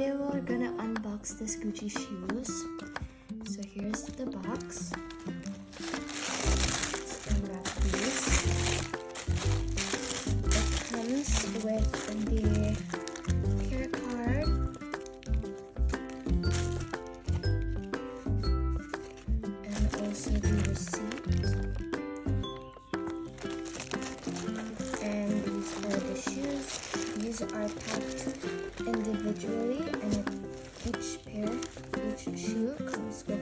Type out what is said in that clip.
today we're gonna unbox this Gucci shoes. So here's the box. Let's unwrap these. It comes with the care card, and also the receipt. And these are the shoes. These are packed individually, and each shoe comes with